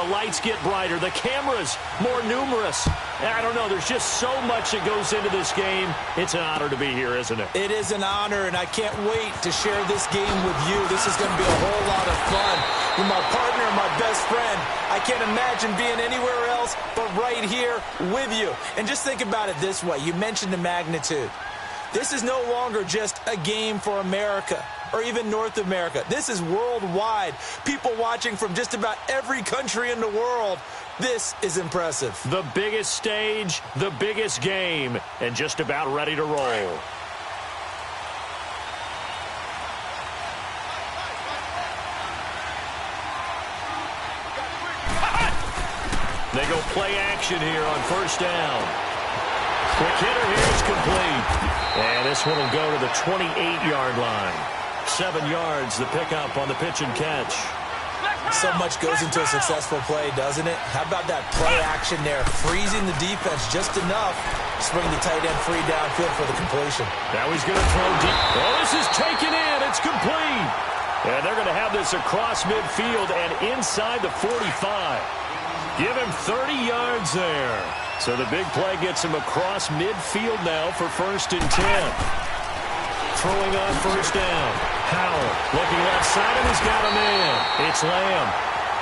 the lights get brighter, the cameras more numerous. I don't know, there's just so much that goes into this game. It's an honor to be here, isn't it? It is an honor, and I can't wait to share this game with you. This is going to be a whole lot of fun. You're my partner, my best friend. I can't imagine being anywhere else but right here with you. And just think about it this way. You mentioned the magnitude. This is no longer just a game for America or even North America. This is worldwide. People watching from just about every country in the world. This is impressive. The biggest stage, the biggest game, and just about ready to roll. They go play action here on first down. Quick hitter here is complete. And this one will go to the 28-yard line. 7 yards, the pickup on the pitch and catch. So much goes into a successful play, doesn't it? How about that play action there? Freezing the defense just enough to bring the tight end free downfield for the completion. Now he's going to throw deep. Oh, this is taken in. It's complete. And they're going to have this across midfield and inside the 45. Give him 30 yards there. So the big play gets him across midfield now for 1st and 10. Throwing on first down. Howell looking left side, and he's got a man. It's Lamb.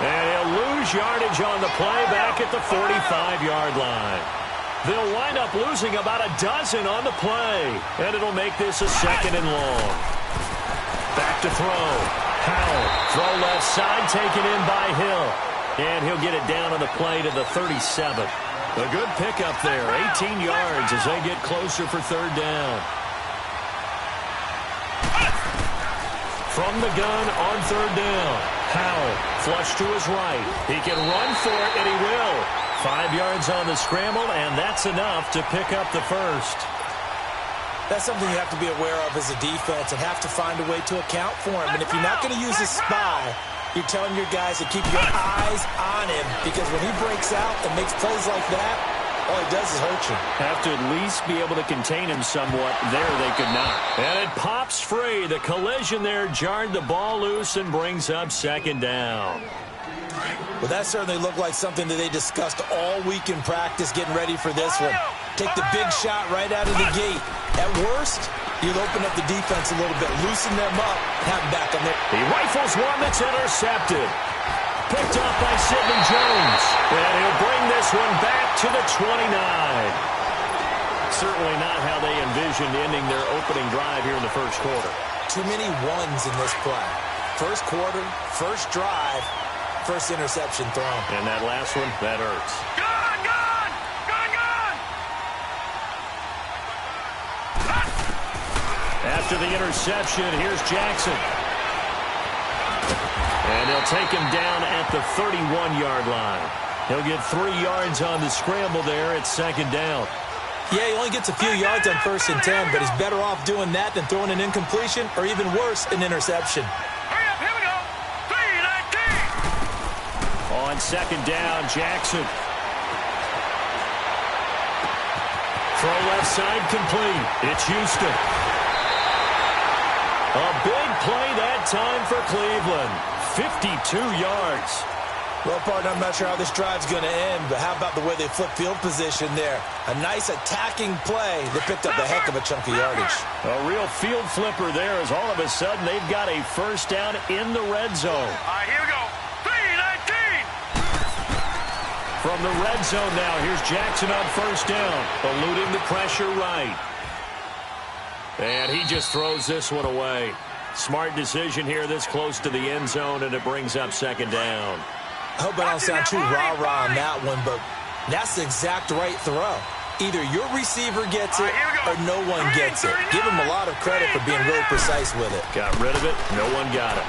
And he'll lose yardage on the play back at the 45-yard line. They'll wind up losing about a dozen on the play. And it'll make this a 2nd and long. Back to throw. Howell. Throw left side, taken in by Hill. And he'll get it down on the play to the 37. A good pickup there, 18 yards as they get closer for 3rd down. From the gun on 3rd down, Howell flush to his right. He can run for it, and he will. 5 yards on the scramble, and that's enough to pick up the first. That's something you have to be aware of as a defense and have to find a way to account for him. And if you're not going to use a spy, you're telling your guys to keep your eyes on him, because when he breaks out and makes plays like that, all he does is hurt you. Have to at least be able to contain him somewhat. There they could not. And it pops free. The collision there jarred the ball loose and brings up 2nd down. Well, that certainly looked like something that they discussed all week in practice getting ready for this one. Take the big shot right out of the gate. At worst, you'll open up the defense a little bit, loosen them up, have them back on there. He rifles one that's intercepted. Picked up by Sidney Jones. And he'll bring this one back to the 29. Certainly not how they envisioned ending their opening drive here in the first quarter. Too many ones in this play. First quarter, first drive, first interception thrown. And that last one, that hurts. Gone! Gone! Gone! Gone! After the interception, here's Jackson. And they'll take him down at the 31-yard line. He'll get 3 yards on the scramble there at 2nd down. Yeah, he only gets a few yards on 1st and 10, but he's better off doing that than throwing an incompletion or even worse, an interception. Hurry up, here we go. 3-19. On 2nd down, Jackson. Throw left side complete. It's Houston. A big play that time for Cleveland. 52 yards. Well, partner, I'm not sure how this drive's going to end, but how about the way they flip field position there? A nice attacking play that picked up a heck of a chunk of yardage. A real field flipper there as all of a sudden they've got a first down in the red zone. All right, here we go. 3-19. From the red zone now, here's Jackson on first down, eluding the pressure right. And he just throws this one away. Smart decision here this close to the end zone, and it brings up 2nd down. I hope I don't sound too rah-rah on that one, but that's the exact right throw. Either your receiver gets it or no one gets it. Give him a lot of credit for being really precise with it. Got rid of it. No one got it.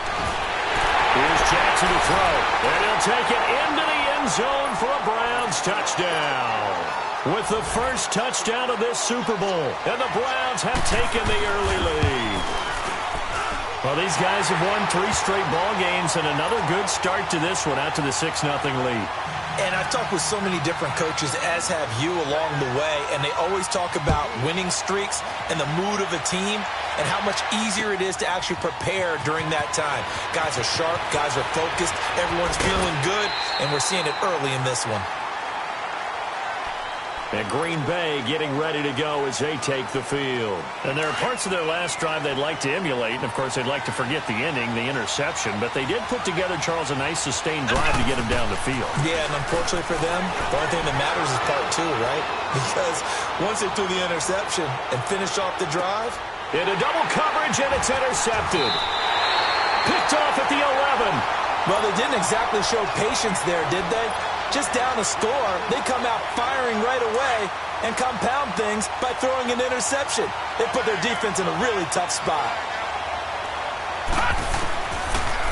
Here's Jackson to throw. And he'll take it into the end zone for a Browns touchdown. With the first touchdown of this Super Bowl. And the Browns have taken the early lead. Well, these guys have won 3 straight ball games and another good start to this one out to the 6-0 lead. And I've talked with so many different coaches, as have you along the way, and they always talk about winning streaks and the mood of a team and how much easier it is to actually prepare during that time. Guys are sharp, guys are focused, everyone's feeling good, and we're seeing it early in this one. And Green Bay getting ready to go as they take the field. And there are parts of their last drive they'd like to emulate. And, of course, they'd like to forget the ending, the interception. But they did put together, Charles, a nice sustained drive to get him down the field. Yeah, and unfortunately for them, the only thing that matters is part two, right? Because once they threw the interception and finished off the drive. Into double coverage, and it's intercepted. Picked off at the 11. Well, they didn't exactly show patience there, did they? Just down a score, they come out firing right away and compound things by throwing an interception. They put their defense in a really tough spot.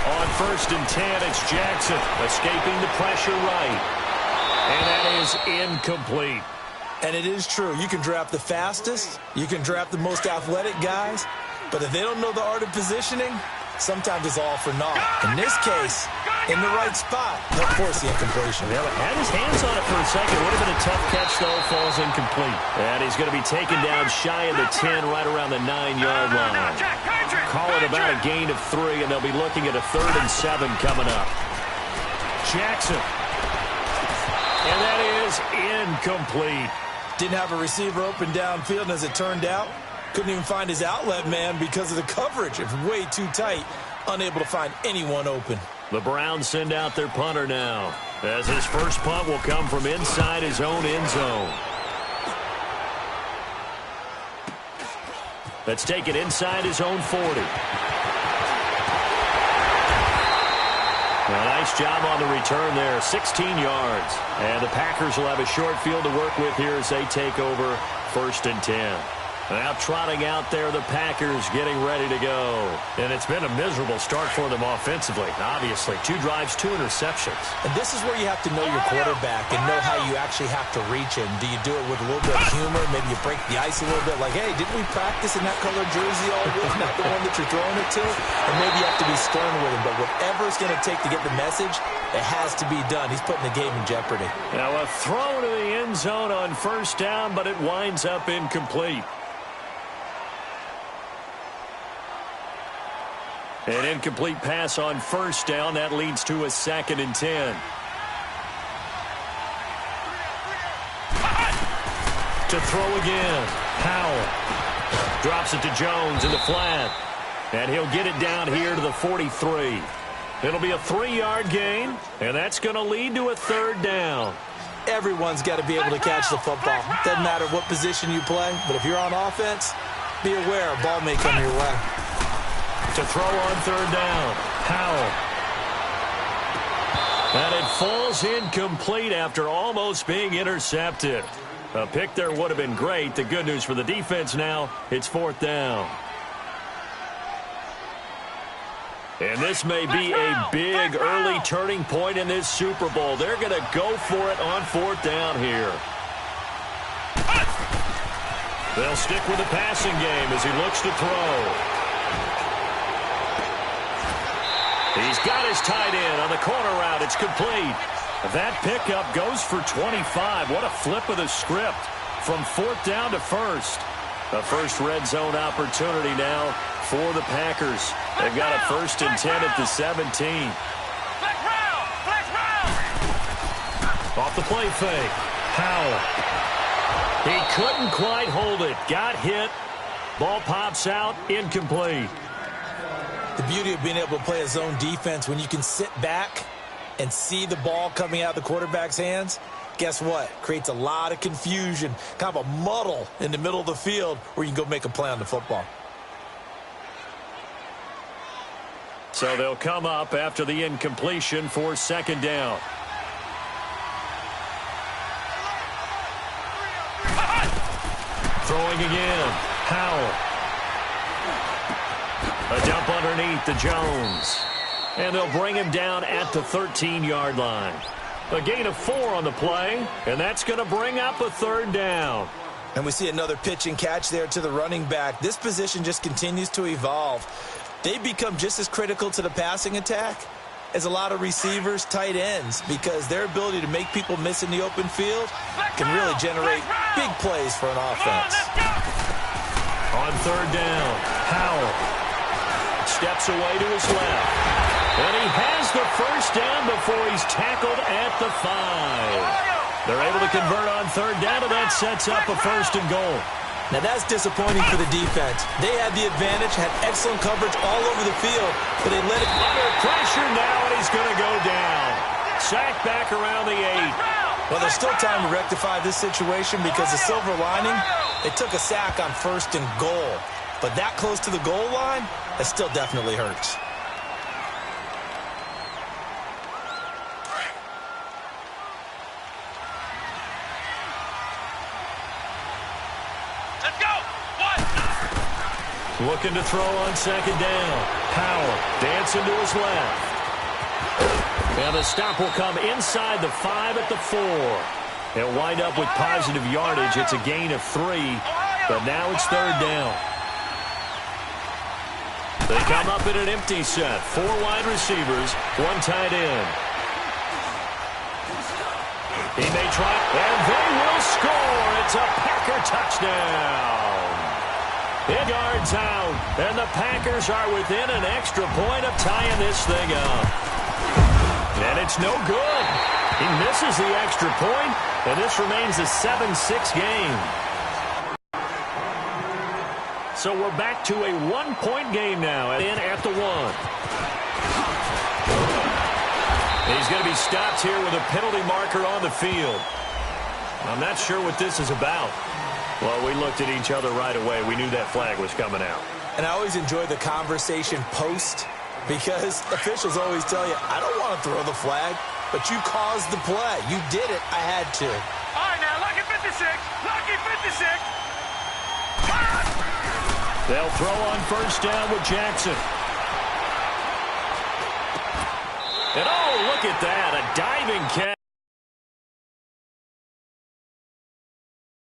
On 1st and 10, it's Jackson escaping the pressure right. And that is incomplete. And it is true. You can draft the fastest, you can draft the most athletic guys, but if they don't know the art of positioning, sometimes it's all for naught. In this case, in the right spot, he'll force the incompletion. Yeah, but had his hands on it for a second. Would have been a tough catch, though. Falls incomplete. And he's going to be taken down shy of the 10, right around the 9-yard line. Call it about a gain of 3, and they'll be looking at a 3rd and 7 coming up. Jackson. And that is incomplete. Didn't have a receiver open downfield, and as it turned out, couldn't even find his outlet man because of the coverage. It's way too tight, unable to find anyone open. The Browns send out their punter now, as his first punt will come from inside his own end zone. Let's take it inside his own 40. A nice job on the return there, 16 yards. And the Packers will have a short field to work with here as they take over 1st and 10. Now trotting out there, the Packers getting ready to go. And it's been a miserable start for them offensively. Obviously, 2 drives, 2 interceptions. And this is where you have to know your quarterback and know how you actually have to reach him. Do you do it with a little bit of humor? Maybe you break the ice a little bit like, hey, didn't we practice in that color jersey all week? Not the one that you're throwing it to? And maybe you have to be stern with him. But whatever it's going to take to get the message, it has to be done. He's putting the game in jeopardy. Now a throw to the end zone on 1st down, but it winds up incomplete. An incomplete pass on 1st down. That leads to a 2nd and 10. To throw again. Powell. Drops it to Jones in the flat. And he'll get it down here to the 43. It'll be a 3-yard gain, and that's going to lead to a 3rd down. Everyone's got to be able to catch the football. Doesn't matter what position you play, but if you're on offense, be aware a ball may come your way. To throw on 3rd down. Powell. And it falls incomplete after almost being intercepted. A pick there would have been great. The good news for the defense now, it's 4th down. And this may be a big early turning point in this Super Bowl. They're going to go for it on 4th down here. They'll stick with the passing game as he looks to throw. He's got his tight end on the corner route. It's complete. That pickup goes for 25. What a flip of the script from 4th down to 1st. A first red zone opportunity now for the Packers. They've got a 1st and 10 at the 17. Off the play fake. Powell. He couldn't quite hold it. Got hit. Ball pops out. Incomplete. The beauty of being able to play a zone defense when you can sit back and see the ball coming out of the quarterback's hands, guess what? Creates a lot of confusion, kind of a muddle in the middle of the field where you can go make a play on the football. So they'll come up after the incompletion for 2nd down. Throwing again. Powell. A dump underneath to Jones. And they'll bring him down at the 13-yard line. A gain of 4 on the play, and that's going to bring up a 3rd down. And we see another pitch and catch there to the running back. This position just continues to evolve. They become just as critical to the passing attack is a lot of receivers, tight ends, because their ability to make people miss in the open field can really generate big plays for an offense. On third down, Howell steps away to his left. And he has the first down before he's tackled at the 5. They're able to convert on third down, and that sets up a 1st and goal. Now, that's disappointing for the defense. They had the advantage, had excellent coverage all over the field, but they let it... Under pressure now, and he's going to go down. Sacked back around the 8. Well, there's still time to rectify this situation because the silver lining, they took a sack on 1st and goal. But that close to the goal line, that still definitely hurts. Let's go. One. Looking to throw on second down. Howell dancing to his left. And the stop will come inside the 5 at the 4. They'll wind up with positive yardage. It's a gain of 3, but now it's third down. They come up in an empty set. 4 wide receivers, 1 tight end. He may try, and they will score. It's a Packer touchdown. It yards out, and the Packers are within an extra point of tying this thing up. And it's no good. He misses the extra point, and this remains a 7-6 game. So we're back to a 1-point game now, in at the 1. He's going to be stopped here with a penalty marker on the field. I'm not sure what this is about. Well, we looked at each other right away. We knew that flag was coming out. And I always enjoy the conversation post because officials always tell you, I don't want to throw the flag, but you caused the play. You did it. I had to. All right, now, lucky 56. Lucky 56. They'll throw on first down with Jackson. And oh, look at that. A diving catch.